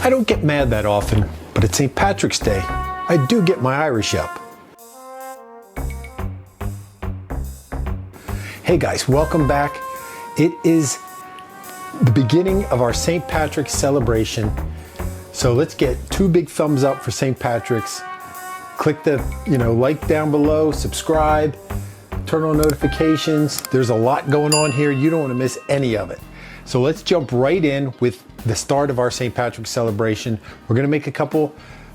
I don't get mad that often, but it's St. Patrick's Day. I do get my Irish up. Hey guys, welcome back. It is the beginning of our St. Patrick's celebration. So let's get 2 big thumbs up for St. Patrick's. Click the like down below, subscribe, turn on notifications. There's a lot going on here. You don't want to miss any of it. So let's jump right in with the start of our St. Patrick's celebration. We're going to make a couple,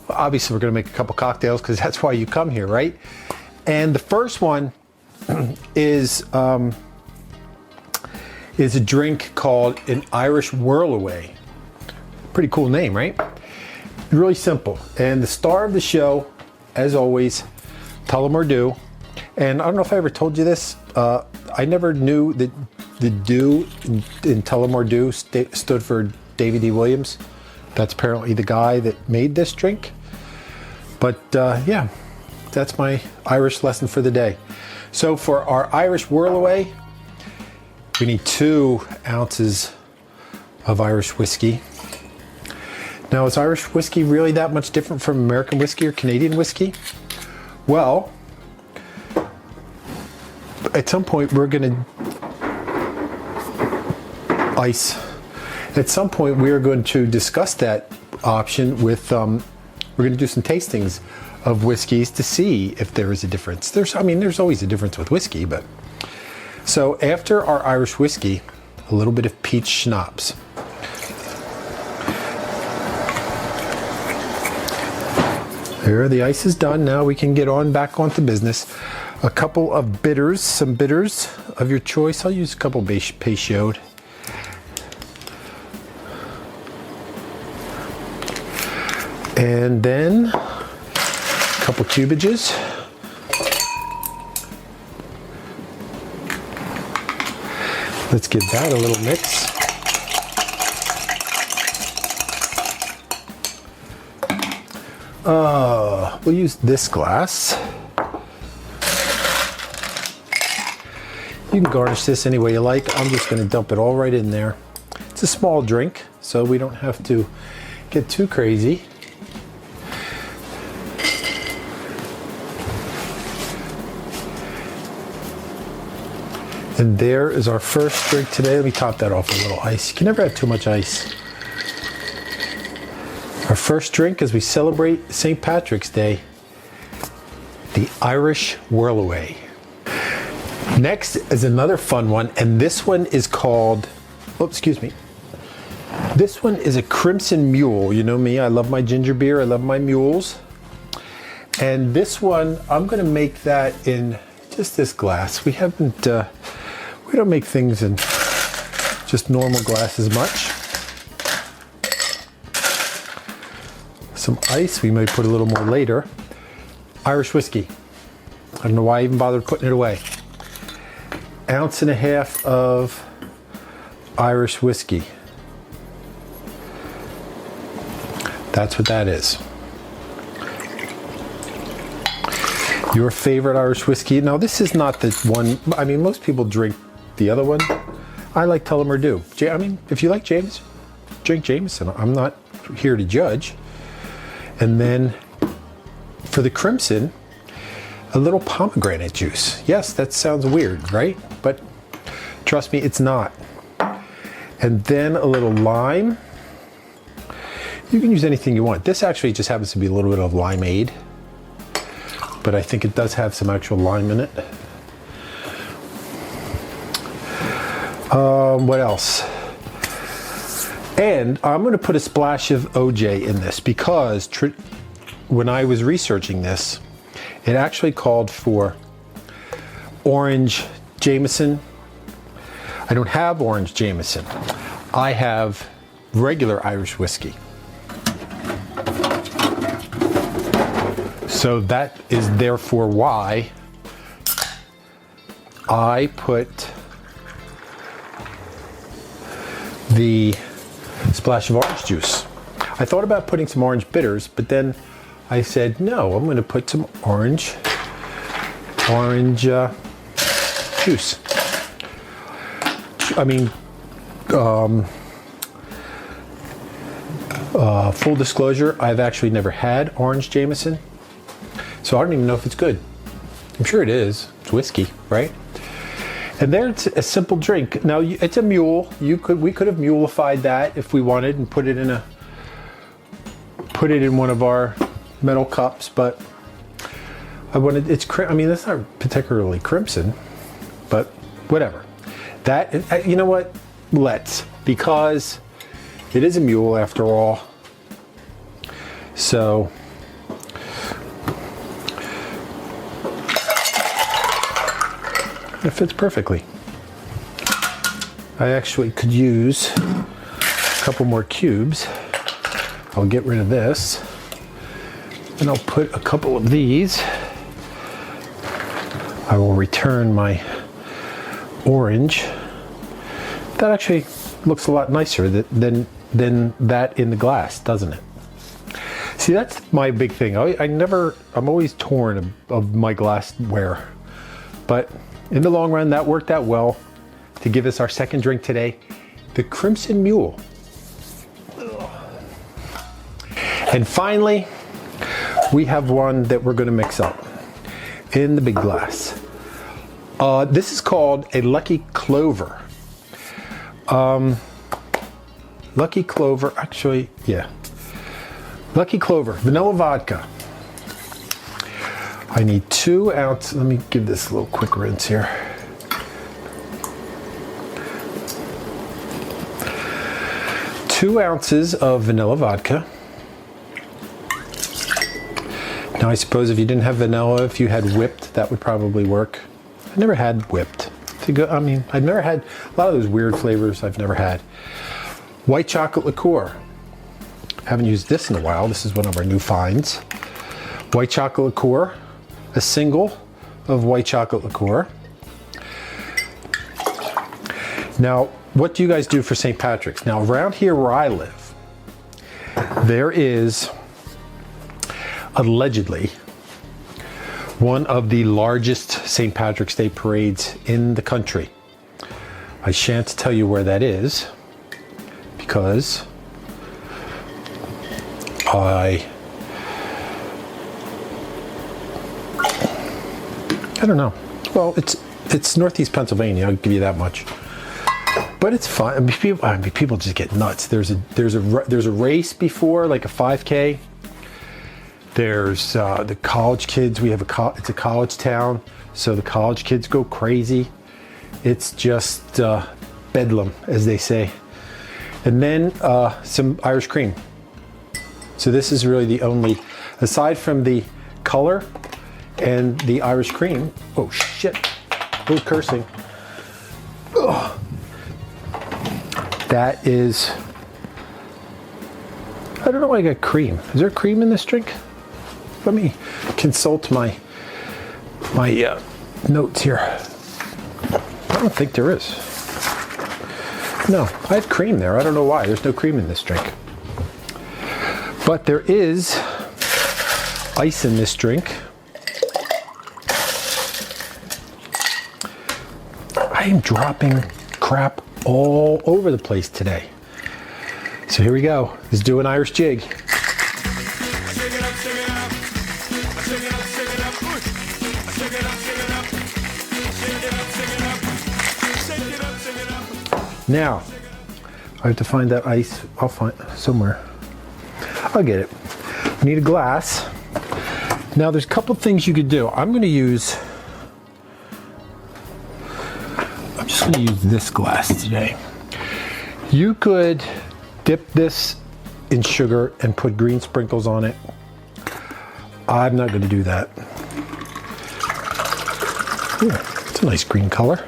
obviously we're going to make a couple cocktails because that's why you come here, right? And the first one is a drink called an Irish Whirlaway. Pretty cool name, right? Really simple. And the star of the show, as always, tell 'em or do. And I don't know if I ever told you this. I never knew that the do in tell 'em or do stood for Davy D. Williams. That's apparently the guy that made this drink. But yeah, that's my Irish lesson for the day. So for our Irish Whirlaway, we need 2 ounces of Irish whiskey. Now, is Irish whiskey really that much different from American whiskey or Canadian whiskey? Well, at some point we're going to discuss that option with, we're going to do some tastings of whiskeys to see if there is a difference. There's always a difference with whiskey, but. So after our Irish whiskey, a little bit of peach schnapps. There, the ice is done. Now we can get back onto business. A couple of bitters, some bitters of your choice. I'll use a couple Peychaud. And then a couple cubages. Let's give that a little mix. We'll use this glass. You can garnish this any way you like. I'm just going to dump it all right in there. It's a small drink, so we don't have to get too crazy. And there is our first drink today. Let me top that off with a little ice. You can never have too much ice. Our first drink as we celebrate St. Patrick's Day, the Irish Whirlaway. Next is another fun one, and this one is called, This one is a Crimson Mule. You know me, I love my ginger beer, I love my mules. And this one, I'm gonna make that in just this glass. We don't make things in just normal glasses much. Some ice, we may put a little more later. Irish whiskey. I don't know why I even bothered putting it away. 1.5 ounces of Irish whiskey. That's what that is. Your favorite Irish whiskey. Now this is not the one, most people drink the other one. I like tell 'em or do. If you like James, drink Jameson. I'm not here to judge. And then for the crimson, a little pomegranate juice. Yes, that sounds weird, right? But trust me, it's not. And then a little lime. You can use anything you want. This actually just happens to be a little bit of limeade, but I think it does have some actual lime in it. What else? And I'm going to put a splash of OJ in this because when I was researching this, it actually called for orange Jameson. I don't have orange Jameson. I have regular Irish whiskey. So that is therefore why I put the splash of orange juice. I thought about putting some orange bitters, but then I said, no, I'm going to put some orange juice. Full disclosure, I've actually never had orange Jameson, so I don't even know if it's good. I'm sure it is. It's whiskey, right? And there it's a simple drink. Now it's a mule. We could have muleified that if we wanted and put it in one of our metal cups, but I wanted I mean, that's not particularly crimson, but whatever. That, you know what? Because it is a mule after all. So it fits perfectly. I actually could use a couple more cubes. I'll get rid of this and I'll put a couple of these. I will return my orange. That actually looks a lot nicer than that in the glass, doesn't it? See, that's my big thing. I'm always torn of my glassware, but in the long run, that worked out well to give us our second drink today, the Crimson Mule. And finally, we have one that we're going to mix up in the big glass. This is called a Lucky Clover. Lucky Clover, actually, yeah. Lucky Clover, vanilla vodka. I need 2 ounces. Let me give this a little quick rinse here. Two ounces of vanilla vodka. Now I suppose if you didn't have vanilla, if you had whipped, that would probably work. I never had whipped. I mean, I've never had a lot of those weird flavors I've never had. White chocolate liqueur. Haven't used this in a while. This is one of our new finds. White chocolate liqueur. A single of white chocolate liqueur. Now, what do you guys do for St. Patrick's? Now, around here where I live, there is allegedly one of the largest St. Patrick's Day parades in the country. I shan't tell you where that is because I don't know. Well, it's Northeast Pennsylvania. I'll give you that much. But it's fun. I mean, people just get nuts. There's a race before, like a 5K. There's the college kids. It's a college town, so the college kids go crazy. It's just bedlam, as they say. And then some Irish cream. So this is really the only, aside from the color and the Irish cream. Oh shit! Oh, cursing. Ugh. That is. I don't know why I got cream. Is there cream in this drink? Let me consult my notes here. I don't think there is. No, I have cream there. I don't know why. There's no cream in this drink. But there is ice in this drink. I am dropping crap all over the place today. So here we go. Let's do an Irish jig. Now, I have to find that ice. I'll find somewhere. I'll get it. I need a glass. Now, there's a couple things you could do. I'm just going to use this glass today. You could dip this in sugar and put green sprinkles on it. I'm not going to do that. Ooh, it's a nice green color.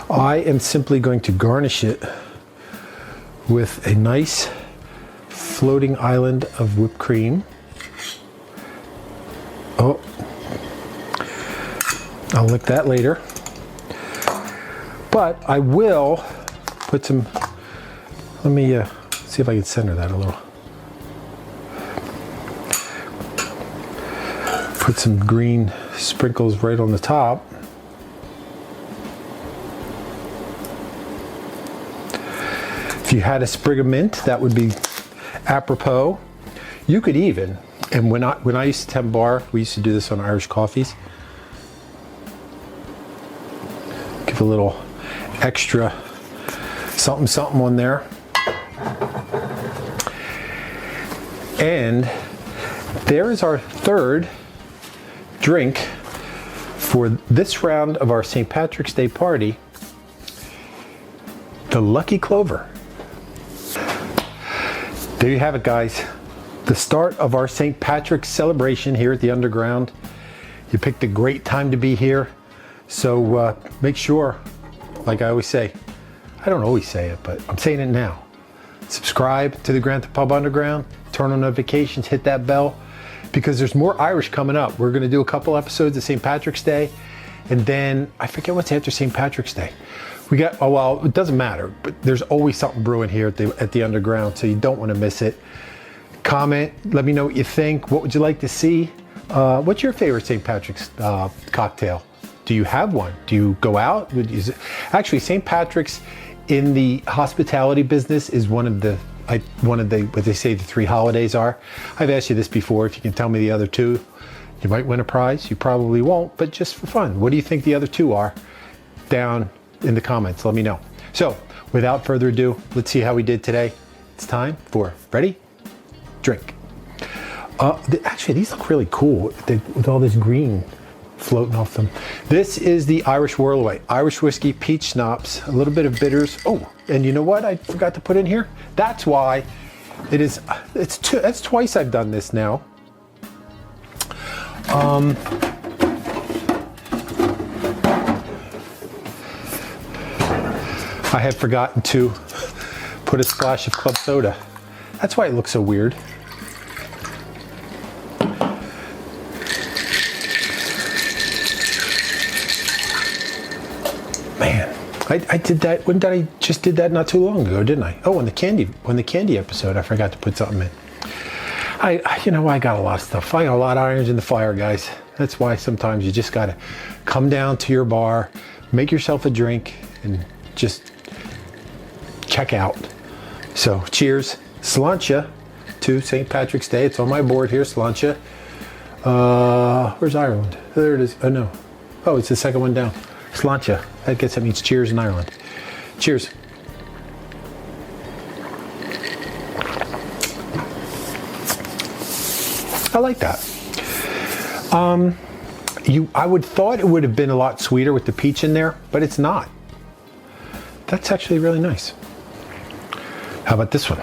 I am simply going to garnish it with a nice floating island of whipped cream. Oh, I'll lick that later. But I will put some, let me see if I can center that a little. Put some green sprinkles right on the top. you had a sprig of mint, that would be apropos. You could even, and when I used to tend bar, we used to do this on Irish coffees. Give a little extra something something on there. And there is our third drink for this round of our St. Patrick's Day party, the Lucky Clover. There you have it, guys. The start of our St. Patrick's celebration here at the Underground. You picked a great time to be here. So make sure, like I always say, I don't always say it, but I'm saying it now. Subscribe to the Grant Pub Underground, turn on notifications, hit that bell, because there's more Irish coming up. We're gonna do a couple episodes of St. Patrick's Day, and then I forget what's after St. Patrick's Day. We got, oh well, it doesn't matter, but there's always something brewing here at the Underground, so you don't wanna miss it. Comment, let me know what you think. What would you like to see? What's your favorite St. Patrick's cocktail? Do you have one? Do you go out? Actually, St. Patrick's in the hospitality business is one of the what they say the 3 holidays are. I've asked you this before. If you can tell me the other 2, you might win a prize. You probably won't, but just for fun, what do you think the other 2 are? Down in the comments, let me know. So without further ado, let's see how we did today. It's time for ready, drink. Actually, these look really cool with all this green floating off them. This is the Irish Whirlaway, Irish whiskey, peach schnapps, a little bit of bitters. Oh, and you know what I forgot to put in here? That's why it is, that's twice I've done this now. I had forgotten to put a splash of club soda. That's why it looks so weird. Man, I did that. When did I just did that not too long ago, didn't I? Oh, on the candy episode, I forgot to put something in. You know, I got a lot of stuff. I got a lot of irons in the fire, guys. That's why sometimes you just gotta come down to your bar, make yourself a drink, and just check out. So, cheers, Slainte to St. Patrick's Day. It's on my board here, Slainte. Where's Ireland? There it is. Oh no. Oh, it's the second one down. Slainte. I guess that means cheers in Ireland. Cheers. I like that. I would thought it would have been a lot sweeter with the peach in there, but it's not. That's actually really nice. How about this one?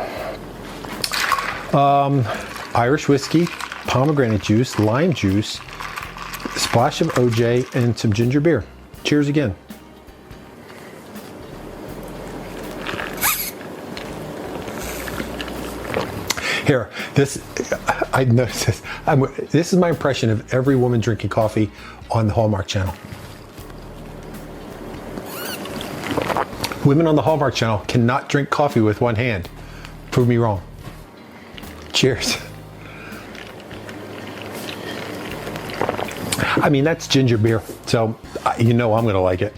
Irish whiskey, pomegranate juice, lime juice, a splash of OJ, and some ginger beer. Cheers again. Here, I noticed this. This is my impression of every woman drinking coffee on the Hallmark Channel. Women on the Hallmark Channel cannot drink coffee with one hand. Prove me wrong. Cheers. I mean, that's ginger beer, so you know I'm gonna like it.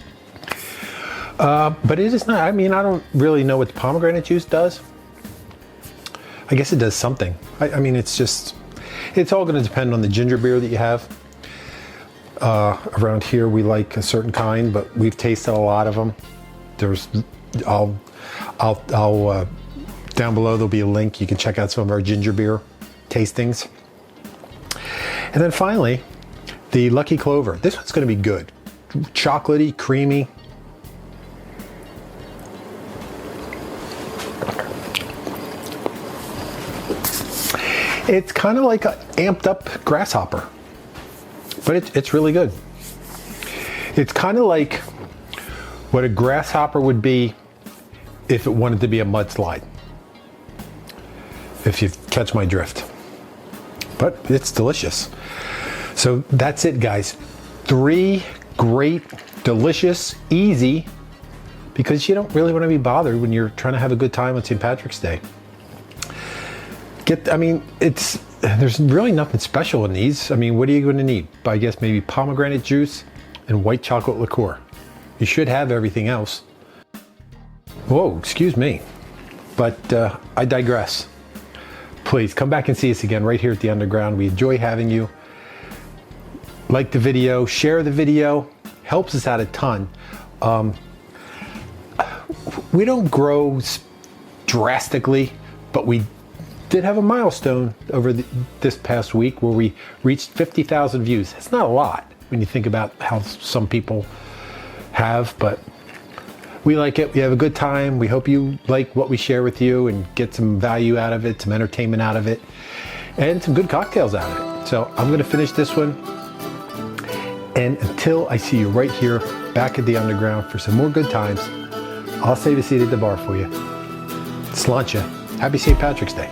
But it is not, I mean, I don't really know what the pomegranate juice does. I guess it does something. I mean, it's all gonna depend on the ginger beer that you have. Around here, we like a certain kind, but we've tasted a lot of them. I'll down below there'll be a link. You can check out some of our ginger beer tastings. And then finally, the Lucky Clover. This one's gonna be good. Chocolatey, creamy. It's kind of like an amped up grasshopper, but it's really good. It's kind of like what a grasshopper would be if it wanted to be a mudslide, if you catch my drift. But it's delicious. So that's it, guys. 3 great, delicious, easy, because you don't really want to be bothered when you're trying to have a good time on St. Patrick's Day. There's really nothing special in these. I mean, what are you going to need? I guess maybe pomegranate juice and white chocolate liqueur. You should have everything else. Whoa, excuse me. But I digress. Please come back and see us again right here at the Underground. We enjoy having you. Like the video, share the video, helps us out a ton. We don't grow drastically, but we did have a milestone over this past week where we reached 50,000 views. It's not a lot when you think about how some people have, but we like it. We have a good time. We hope you like what we share with you and get some value out of it, some entertainment out of it, and some good cocktails out of it. So I'm going to finish this one. And until I see you right here back at the Underground for some more good times, I'll save a seat at the bar for you. Slainte. Happy St. Patrick's Day.